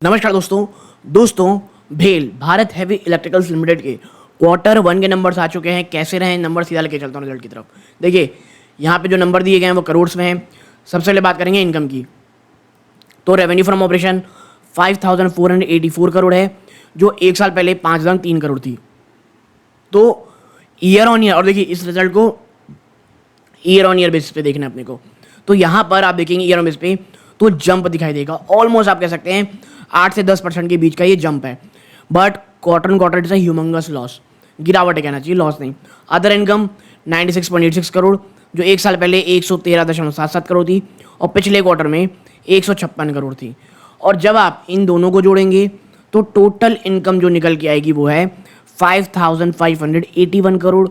नमस्कार दोस्तों भेल भारत हैवी इलेक्ट्रिकल्स लिमिटेड के Q1 के नंबर्स आ चुके हैं। कैसे रहे नंबर, सीधा लेके चलता हूँ रिजल्ट की तरफ। देखिए यहाँ पे जो नंबर दिए गए हैं वो करोड़ में हैं। सबसे पहले बात करेंगे इनकम की, तो रेवेन्यू फ्रॉम ऑपरेशन 5484 करोड़ है, जो एक साल पहले 5003 करोड़ थी। तो ईयर ऑन ईयर, और देखिए इस रिजल्ट को ईयर ऑन ईयर बेसिस पे देखना है अपने को, तो यहाँ पर आप देखेंगे ईयर ऑन बेसिस पे तो जंप दिखाई देगा। ऑलमोस्ट आप कह सकते हैं 8 से 10% के बीच का ये जंप है। But quarter it's a humongous loss, गिरावट है कहना चाहिए, लॉस नहीं। अदर इनकम 96.86 करोड़, जो एक साल पहले 113.77 करोड़ थी और पिछले क्वार्टर में 156 करोड़ थी। और जब आप इन दोनों को जोड़ेंगे तो टोटल इनकम जो निकल के आएगी वो है 5581 करोड़,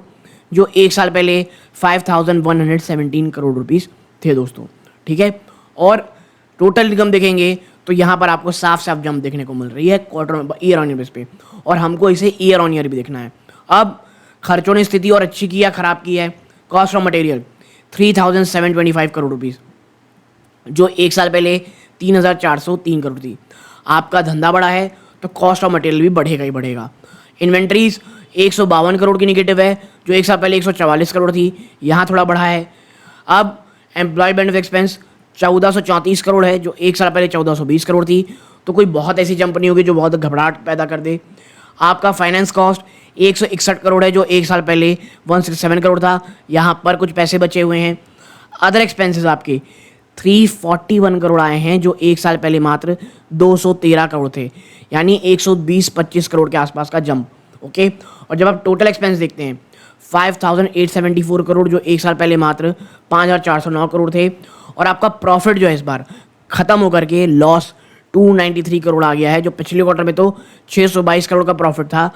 जो एक साल पहले 5117 करोड़ रुपीस थे दोस्तों। ठीक है, और टोटल इनकम देखेंगे तो यहाँ पर आपको साफ साफ जंप देखने को मिल रही है quarter year on year base पे, और हमको इसे ईयर ऑन ईयर भी देखना है। अब खर्चों ने स्थिति और अच्छी की या खराब की है। Cost of material 3725 crore rupees, जो एक साल पहले 3403 करोड़ थी। आपका धंधा बढ़ा है तो कॉस्ट ऑफ मटेरियल भी बढ़ेगा ही बढ़ेगा। इन्वेंट्रीज 152 करोड़ की निगेटिव है, जो एक साल पहले 144 करोड़ थी, यहाँ थोड़ा बढ़ा है। अब एम्प्लॉय बेनिफिट एक्सपेंस 1434 करोड़ है, जो एक साल पहले 1420 करोड़ थी। तो कोई बहुत ऐसी जंप नहीं होगी जो बहुत घबराहट पैदा कर दे। आपका फाइनेंस कॉस्ट 161 करोड़ है, जो एक साल पहले 167 करोड़ था, यहाँ पर कुछ पैसे बचे हुए हैं। अदर एक्सपेंसेस आपके 341 करोड़ आए हैं, जो एक साल पहले मात्र 213 करोड़ थे, यानी 120-25 करोड़ के आसपास का जंप। ओके, और जब आप टोटल एक्सपेंस देखते हैं 5874 करोड़, जो एक साल पहले मात्र 5409 करोड़ थे। और आपका प्रॉफिट जो है इस बार खत्म होकर के लॉस 293 करोड़ आ गया है, जो पिछले क्वार्टर में तो 622 करोड़ का प्रॉफिट था,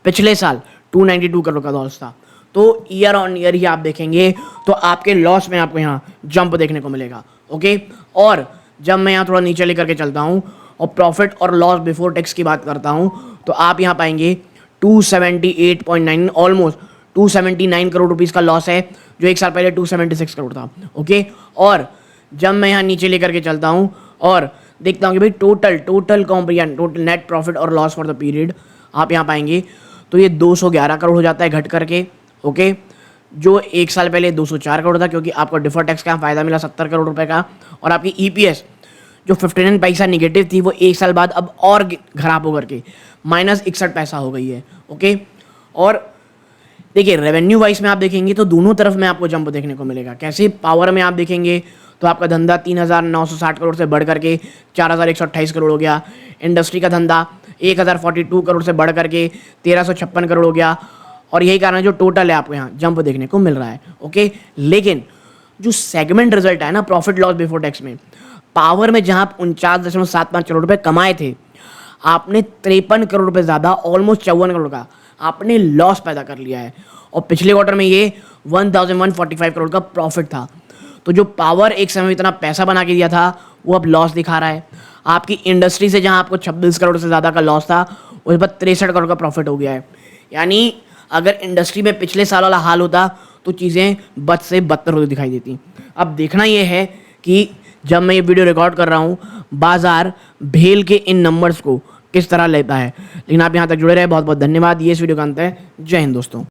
पिछले साल 292 करोड़ का लॉस था। तो ईयर ऑन ईयर ही आप देखेंगे तो आपके लॉस में आपको यहाँ जंप देखने को मिलेगा। ओके, और जब मैं यहाँ थोड़ा नीचे लेकर के चलता हूँ और प्रॉफिट और लॉस बिफोर टैक्स की बात करता हूँ, तो आप यहाँ पाएंगे 278.9, ऑलमोस्ट 279 करोड़ रुपीस का लॉस है, जो एक साल पहले 276 करोड़ था। ओके, और जब मैं यहाँ नीचे लेकर के चलता हूँ और देखता हूँ कि भाई total comprehend total net profit और लॉस फॉर द पीरियड, आप यहाँ पाएंगे तो ये 211 करोड़ हो जाता है घट करके। ओके, जो एक साल पहले 204 करोड़ था, क्योंकि आपको डिफर टैक्स का फ़ायदा मिला 70 करोड़ रुपए का। और आपकी ईपीएस जो 59 पैसा निगेटिव थी, वो एक साल बाद अब और खराब होकर के -61 पैसा हो गई है। ओके, और देखिए रेवेन्यू वाइज में आप देखेंगे तो दोनों तरफ में आपको जंप देखने को मिलेगा। कैसे, पावर में आप देखेंगे तो आपका धंधा 3960 करोड़ से बढ़ करके 4128 करोड़ हो गया। इंडस्ट्री का धंधा 1042 करोड़ से बढ़ करके 1356 करोड़ हो गया। और यही कारण है जो टोटल है आपको यहाँ जंप देखने को मिल रहा है। ओके, लेकिन जो सेगमेंट रिजल्ट है ना प्रॉफिट लॉस बिफोर टैक्स में, पावर में जहाँ आप 49.75 करोड़ रुपये कमाए थे, आपने 53 करोड़ रुपये ज़्यादा, ऑलमोस्ट 54 करोड़ का आपने लॉस पैदा कर लिया है। और पिछले क्वार्टर में ये 1145 करोड़ का प्रॉफिट था। तो जो पावर एक समय में इतना पैसा बना के दिया था, वो अब लॉस दिखा रहा है। आपकी इंडस्ट्री से जहां आपको 26 करोड़ से ज़्यादा का लॉस था, उस पर 63 करोड़ का प्रॉफिट हो गया है। यानी अगर इंडस्ट्री में पिछले साल वाला हाल होता तो चीज़ें बद से बदतर होती दिखाई देती। अब देखना यह है कि जब मैं ये वीडियो रिकॉर्ड कर रहा हूँ, बाजार भेल के इन नंबर्स को किस तरह लेता है। लेकिन आप यहाँ तक जुड़े रहे, बहुत बहुत धन्यवाद। ये इस वीडियो का अंत है। जय हिंद दोस्तों।